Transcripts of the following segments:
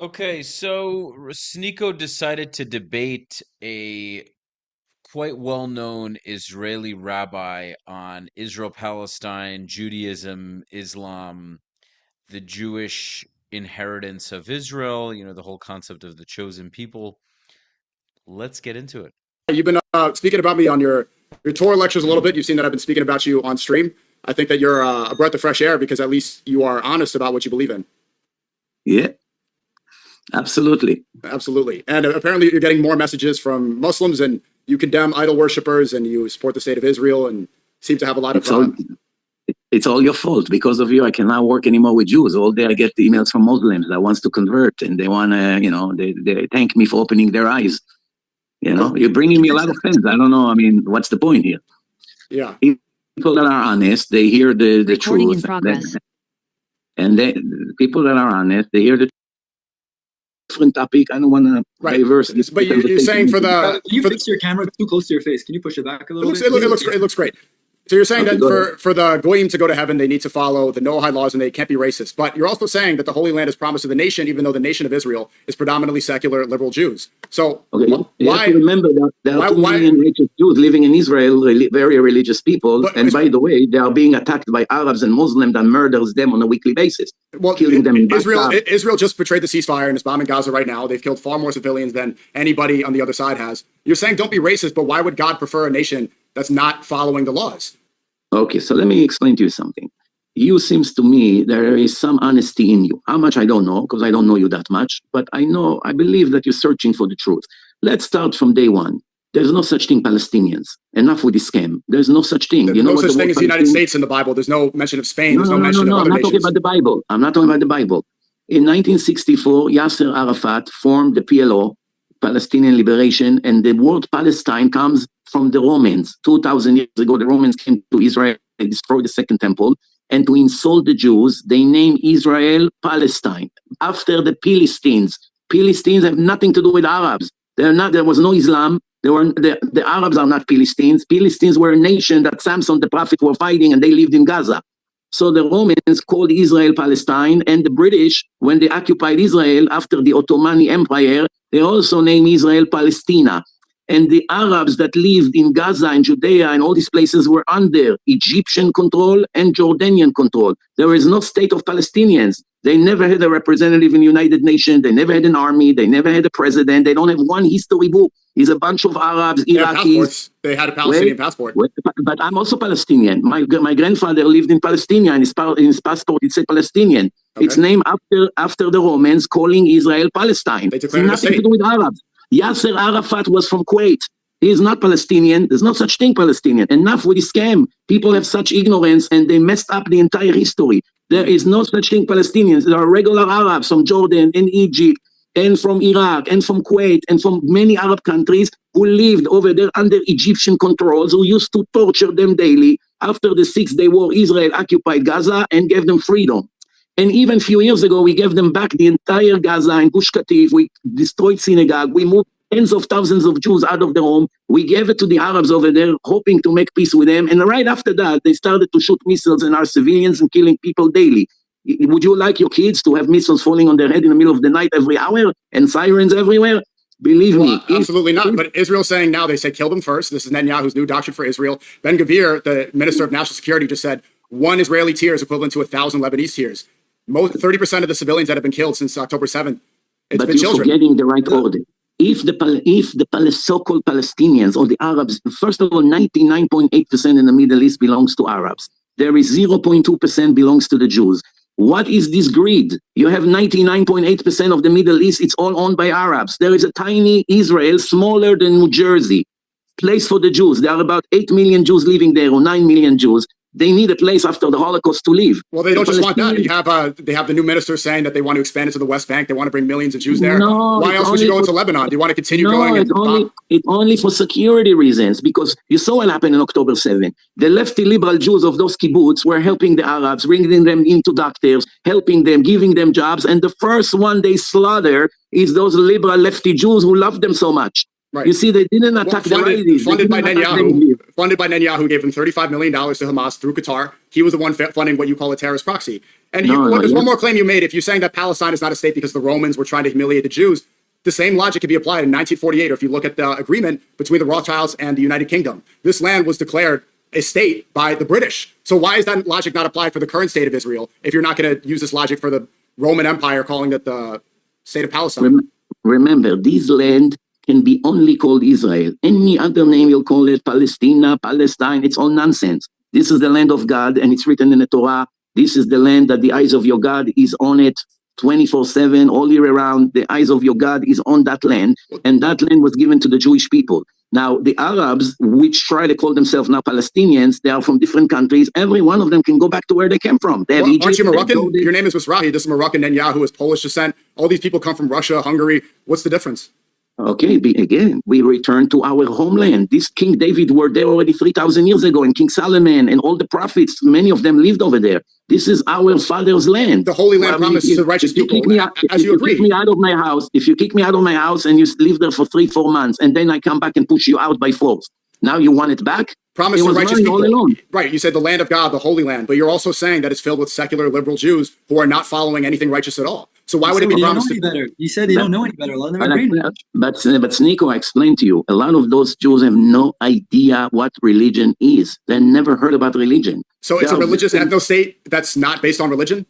Okay, so Sneako decided to debate a quite well-known Israeli rabbi on Israel-Palestine, Judaism, Islam, the Jewish inheritance of Israel, the whole concept of the chosen people. Let's get into it. You've been speaking about me on your Torah lectures a little bit. You've seen that I've been speaking about you on stream. I think that you're a breath of fresh air because at least you are honest about what you believe in. Yeah, absolutely. Absolutely. And apparently you're getting more messages from Muslims, and you condemn idol worshippers and you support the state of Israel and seem to have a lot of... It's all your fault. Because of you, I cannot work anymore with Jews. All day I get emails from Muslims that wants to convert, and they want to, they thank me for opening their eyes. You're bringing me a lot of things. I don't know. I mean, what's the point here? Yeah. People that are honest, they hear the Recording in truth. progress. And people that are honest, they hear the different topic. I don't want to diverse this. But you're saying for the... Can you fix your camera too close to your face? Can you push it back a little bit? It looks great. So you're saying that for the Goyim to go to heaven, they need to follow the Noahide laws and they can't be racist. But you're also saying that the Holy Land is promised to the nation, even though the nation of Israel is predominantly secular, liberal Jews. So you have to remember that there are 2 million religious Jews living in Israel, very religious people. And by the way, they are being attacked by Arabs and Muslims that murders them on a weekly basis. Killing them in Israel just betrayed the ceasefire and is bombing Gaza right now. They've killed far more civilians than anybody on the other side has. You're saying don't be racist, but why would God prefer a nation that's not following the laws? Okay, so let me explain to you something. You seems to me there is some honesty in you. How much I don't know, because I don't know you that much, but I believe that you're searching for the truth. Let's start from day one. There's no such thing Palestinians. Enough with the scam. There's no such thing. There's no such thing as the United States in the Bible. There's no mention of Spain. There's no mention of other nations. I'm not talking about the Bible. I'm not talking about the Bible. In 1964, Yasser Arafat formed the PLO, Palestinian Liberation, and the word Palestine comes from the Romans. 2,000 years ago, the Romans came to Israel and destroyed the Second Temple. And to insult the Jews, they named Israel Palestine after the Philistines. Philistines have nothing to do with Arabs. There was no Islam. The Arabs are not Philistines. Philistines were a nation that Samson the prophet were fighting, and they lived in Gaza. So the Romans called Israel Palestine, and the British, when they occupied Israel after the Ottoman Empire, they also named Israel Palestina. And the Arabs that lived in Gaza and Judea and all these places were under Egyptian control and Jordanian control. There is no state of Palestinians. They never had a representative in the United Nations. They never had an army. They never had a president. They don't have one history book. It's a bunch of Arabs, Iraqis. They had a Palestinian passport. But I'm also Palestinian. My grandfather lived in Palestine. In his passport, it said Palestinian. Okay. It's named after the Romans calling Israel Palestine. They declared nothing to do with Arabs. Yasser Arafat was from Kuwait. He is not Palestinian. There's no such thing Palestinian. Enough with the scam. People have such ignorance and they messed up the entire history. There is no such thing Palestinians. There are regular Arabs from Jordan and Egypt and from Iraq and from Kuwait and from many Arab countries who lived over there under Egyptian controls, who used to torture them daily. After the 6-day war, Israel occupied Gaza and gave them freedom. And even a few years ago, we gave them back the entire Gaza and Gush Katif. We destroyed synagogue. We moved tens of thousands of Jews out of their home. We gave it to the Arabs over there, hoping to make peace with them. And right after that, they started to shoot missiles in our civilians and killing people daily. Would you like your kids to have missiles falling on their head in the middle of the night every hour and sirens everywhere? Believe me. Absolutely not. But Israel's saying now, they say kill them first. This is Netanyahu's new doctrine for Israel. Ben Gvir, the Minister of National Security, just said 1 Israeli tear is equivalent to 1,000 Lebanese tears. 30% of the civilians that have been killed since October 7th, it's been children. But you're forgetting the right order. If the so-called Palestinians or the Arabs, first of all, 99.8% in the Middle East belongs to Arabs. There is 0.2% belongs to the Jews. What is this greed? You have 99.8% of the Middle East. It's all owned by Arabs. There is a tiny Israel, smaller than New Jersey, place for the Jews. There are about 8 million Jews living there, or 9 million Jews. They need a place after the Holocaust to live. Well, they don't just want that. They have the new minister saying that they want to expand it to the West Bank. They want to bring millions of Jews there. No, why else would you go into Lebanon? Do you want to continue going? It's only for security reasons, because you saw what happened on October 7th. The lefty liberal Jews of those kibbutz were helping the Arabs, bringing them into doctors, helping them, giving them jobs. And the first one they slaughter is those liberal lefty Jews who love them so much. Right. You see, they didn't attack the Israelis. Funded by Netanyahu gave them $35 million to Hamas through Qatar. He was the one funding what you call a terrorist proxy. And there's one more claim you made. If you're saying that Palestine is not a state because the Romans were trying to humiliate the Jews, the same logic could be applied in 1948, or if you look at the agreement between the Rothschilds and the United Kingdom. This land was declared a state by the British. So why is that logic not applied for the current state of Israel if you're not going to use this logic for the Roman Empire calling it the state of Palestine? Remember, this land can be only called Israel. Any other name you'll call it, Palestina, Palestine, it's all nonsense. This is the land of God, and it's written in the Torah. This is the land that the eyes of your God is on it 24/7, all year around. The eyes of your God is on that land, and that land was given to the Jewish people. Now, the Arabs, which try to call themselves now Palestinians, they are from different countries. Every one of them can go back to where they came from. They have Egypt, aren't you Moroccan? Your name is Mizrachi. This is Moroccan. Netanyahu is Polish descent. All these people come from Russia, Hungary. What's the difference? Okay, again, we return to our homeland. This King David were there already 3,000 years ago, and King Solomon and all the prophets, many of them lived over there. This is our father's land. The Holy Land promises to righteous people, as you agree. If you kick me out of my house, if you kick me out of my house and you live there for 3-4 months, and then I come back and push you out by force, now you want it back? Promise to righteous people. Right, you said the land of God, the Holy Land, but you're also saying that it's filled with secular liberal Jews who are not following anything righteous at all. So why would it be promised? You said they don't know any better. Let them agree. But Sneako, I explained to you, a lot of those Jews have no idea what religion is. They never heard about religion. So it's a religious ethno-state that's not based on religion?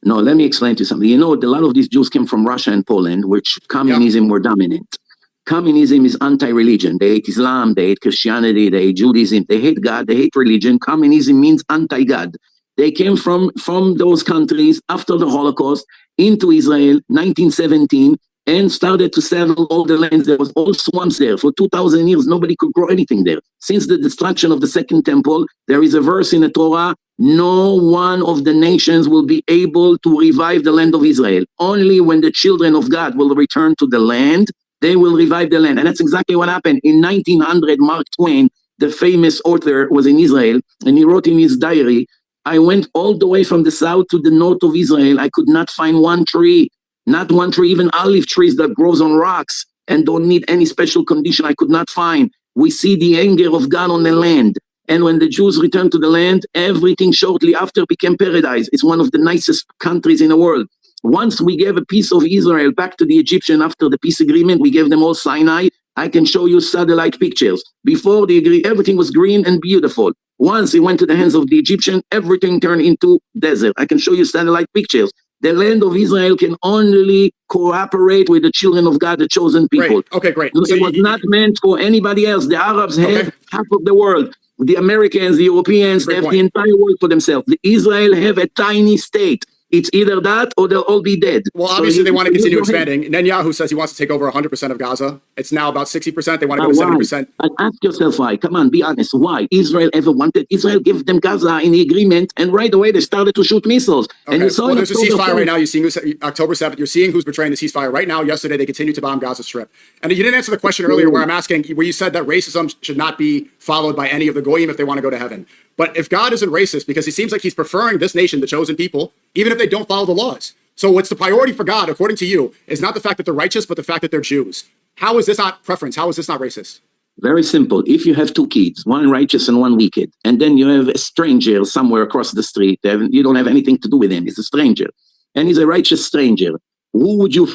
No, let me explain to you something. You know, a lot of these Jews came from Russia and Poland, which communism were dominant. Communism is anti-religion. They hate Islam, they hate Christianity, they hate Judaism, they hate God, they hate religion. Communism means anti-God. They came from those countries after the Holocaust into Israel, 1917, and started to settle all the lands. There was all swamps there. For 2,000 years, nobody could grow anything there. Since the destruction of the Second Temple, there is a verse in the Torah, no one of the nations will be able to revive the land of Israel. Only when the children of God will return to the land, they will revive the land. And that's exactly what happened. In 1900, Mark Twain, the famous author, was in Israel, and he wrote in his diary, I went all the way from the south to the north of Israel. I could not find one tree, not one tree, even olive trees that grows on rocks and don't need any special condition. I could not find. We see the anger of God on the land. And when the Jews returned to the land, everything shortly after became paradise. It's one of the nicest countries in the world. Once we gave a piece of Israel back to the Egyptian after the peace agreement, we gave them all Sinai. I can show you satellite pictures. Before the agreement, everything was green and beautiful. Once it went to the hands of the Egyptian, everything turned into desert. I can show you satellite pictures. The land of Israel can only cooperate with the children of God, the chosen people. Great. Okay, great. It was not meant for anybody else. The Arabs have half of the world. The Americans, the Europeans, they have the entire world for themselves. The Israel have a tiny state. It's either that or they'll all be dead. Well, obviously they want to continue expanding. Netanyahu says he wants to take over 100% of Gaza. It's now about 60%. They want to go to 70%. But ask yourself why. Come on, be honest. Why? Israel ever wanted? Israel gave them Gaza in the agreement, and right away they started to shoot missiles. Okay. And you saw there's a ceasefire right now. You're seeing October 7th. You're seeing who's betraying the ceasefire right now. Yesterday they continued to bomb Gaza Strip. And you didn't answer the question earlier where I'm asking, where you said that racism should not be followed by any of the goyim if they want to go to heaven. But if God isn't racist, because he seems like he's preferring this nation, the chosen people, even if they don't follow the laws. So what's the priority for God, according to you, is not the fact that they're righteous, but the fact that they're Jews. How is this not preference? How is this not racist? Very simple. If you have two kids, one righteous and one wicked, and then you have a stranger somewhere across the street, you don't have anything to do with him, he's a stranger, and he's a righteous stranger, who would you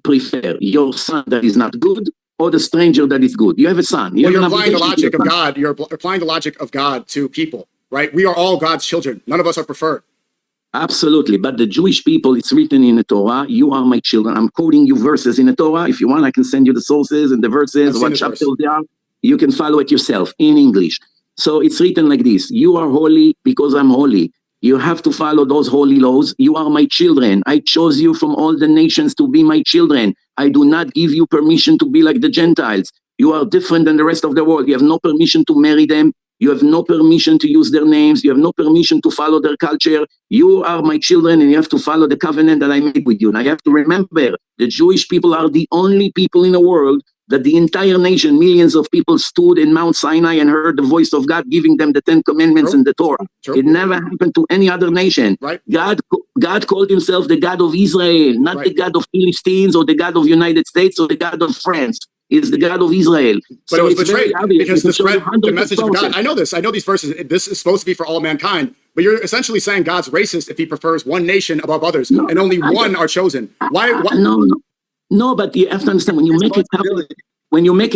prefer? Your son that is not good, or the stranger that is good? You have a son. You're applying the logic of God. You're applying the logic of God to people, right? We are all God's children. None of us are preferred. Absolutely. But the Jewish people, it's written in the Torah, you are my children. I'm quoting you verses in the Torah. If you want, I can send you the sources and the verses, what chapters they are. You can follow it yourself in English. So it's written like this. You are holy because I'm holy. You have to follow those holy laws. You are my children. I chose you from all the nations to be my children. I do not give you permission to be like the Gentiles. You are different than the rest of the world. You have no permission to marry them. You have no permission to use their names. You have no permission to follow their culture. You are my children, and you have to follow the covenant that I made with you. Now, you have to remember, the Jewish people are the only people in the world that the entire nation, millions of people, stood in Mount Sinai and heard the voice of God giving them the 10 Commandments and the Torah. It never happened to any other nation. God called himself the God of Israel, not the God of Philistines or the God of United States or the God of France. is the God of Israel. But So it was it's very betrayed obvious. because You can show the message of God. 100%. I know this. I know these verses. This is supposed to be for all mankind. But you're essentially saying God's racist if he prefers one nation above others, No, and only I, one are chosen. Why? no, but you have to understand when you make a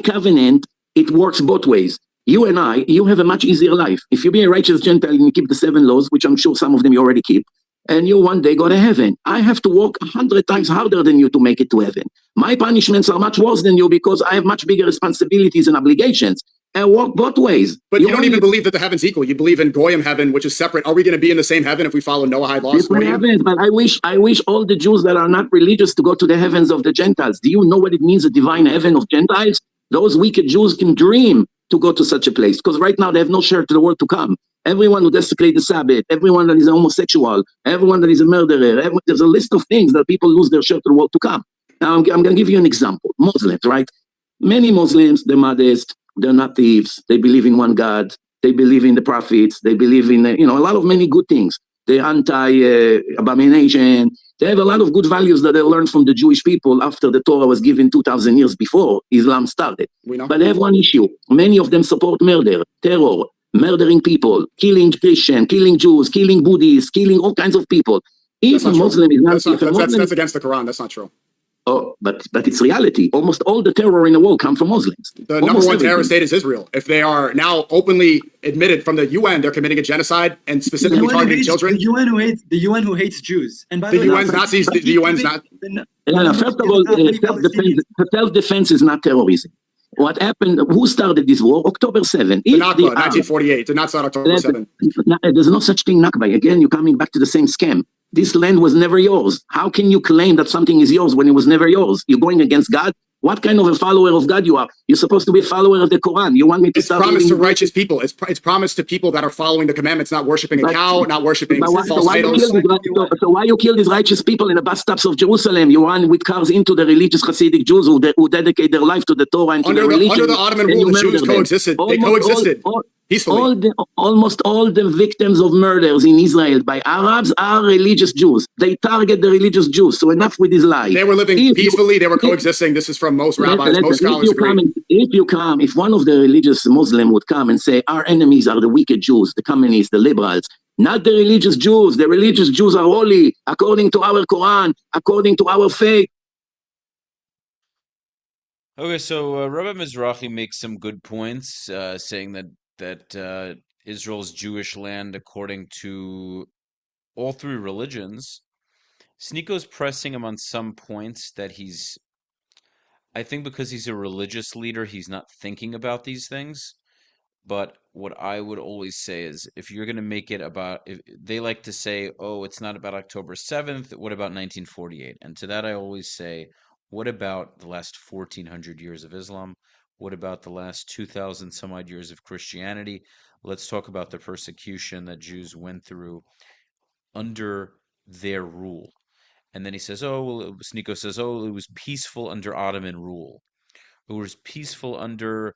covenant, Responsibility. it works both ways. You and I, you have a much easier life. If you be a righteous Gentile and you keep the 7 laws, which I'm sure some of them you already keep, and you one day go to heaven. I have to work 100 times harder than you to make it to heaven. My punishments are much worse than you because I have much bigger responsibilities and obligations. And work both ways. But you don't even believe that the heaven's equal. You believe in Goyim heaven, which is separate. Are we going to be in the same heaven if we follow Noahide laws? Different heavens, but I wish all the Jews that are not religious to go to the heavens of the Gentiles. Do you know what it means, a divine heaven of Gentiles? Those wicked Jews can dream to go to such a place because right now they have no share to the world to come. Everyone who desecrates the Sabbath, everyone that is a homosexual, everyone that is a murderer, there's a list of things that people lose their share to the world to come. Now, I'm going to give you an example. Muslims, right? Many Muslims, they're modest, they're not thieves, they believe in one God, they believe in the prophets, they believe in, a lot of many good things. They're anti-abomination. They have a lot of good values that they learned from the Jewish people after the Torah was given 2,000 years before Islam started. But they have one issue. Many of them support murder, terror, murdering people, killing Christians, killing Jews, killing Buddhists, killing all kinds of people. If a Muslim is not... That's against the Quran. That's not true. Oh, but it's reality. Almost all the terror in the world come from Muslims. The number one terrorist state is Israel. If they are now openly admitted from the UN, they're committing a genocide and specifically targeting children. The UN who hates Jews. And by the UN's Nazis. The UN's not. First of all, self-defense is not terrorism. What happened? Who started this war? October 7. The Nakba, 1948. Did not start October 7. There's no such thing, Nakba. Again, you're coming back to the same scam. This land was never yours. How can you claim that something is yours when it was never yours? You're going against God? What kind of a follower of God you are? You're supposed to be a follower of the Quran. You want me to start... It's promised to righteous people. It's promised to people that are following the commandments, not worshiping a cow, not worshiping false idols. So why you kill these righteous people in the bus stops of Jerusalem? You run with cars into the religious Hasidic Jews who dedicate their life to the Torah and to the religion. Under the Ottoman rule, the Jews coexisted. They coexisted peacefully. Almost all the victims of murders in Israel by Arabs are religious Jews. They target the religious Jews. So enough with this lie. They were living peacefully. They were coexisting. This is from most rabbis, most scholars agree. If one of the religious Muslim would come and say, our enemies are the wicked Jews, the communists, the liberals, not the religious Jews. The religious Jews are holy, according to our Quran, according to our faith. Okay, so Rabbi Mizrachi makes some good points, saying that Israel's Jewish land, according to all 3 religions. Sneako's pressing him on some points that I think because he's a religious leader, he's not thinking about these things. But what I would always say is, if you're going to make it about, if they like to say, oh, it's not about October 7th, what about 1948? And to that I always say, what about the last 1400 years of Islam? What about the last 2,000 some odd years of Christianity? Let's talk about the persecution that Jews went through under their rule. And then he says, Sneako says, it was peaceful under Ottoman rule. It was peaceful under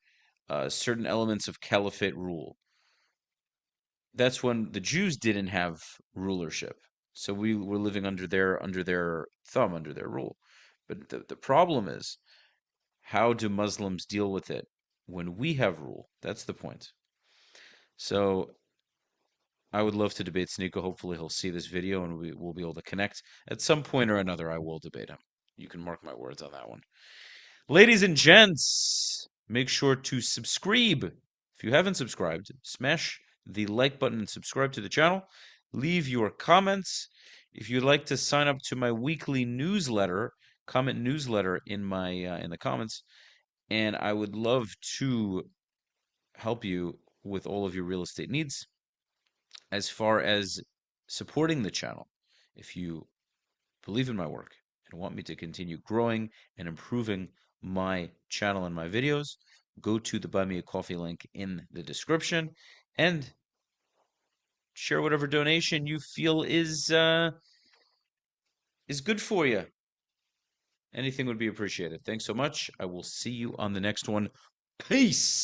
certain elements of caliphate rule. That's when the Jews didn't have rulership. So we were living under their thumb, under their rule. But the problem is, how do Muslims deal with it when we have rule? That's the point. So I would love to debate Sneako. Hopefully he'll see this video and we'll be able to connect. At some point or another, I will debate him. You can mark my words on that one. Ladies and gents, make sure to subscribe. If you haven't subscribed, smash the like button and subscribe to the channel. Leave your comments. If you'd like to sign up to my weekly newsletter, comment newsletter in the comments, and I would love to help you with all of your real estate needs. As far as supporting the channel, if you believe in my work and want me to continue growing and improving my channel and my videos, go to the Buy Me a Coffee link in the description and share whatever donation you feel is good for you. Anything would be appreciated. Thanks so much. I will see you on the next one. Peace.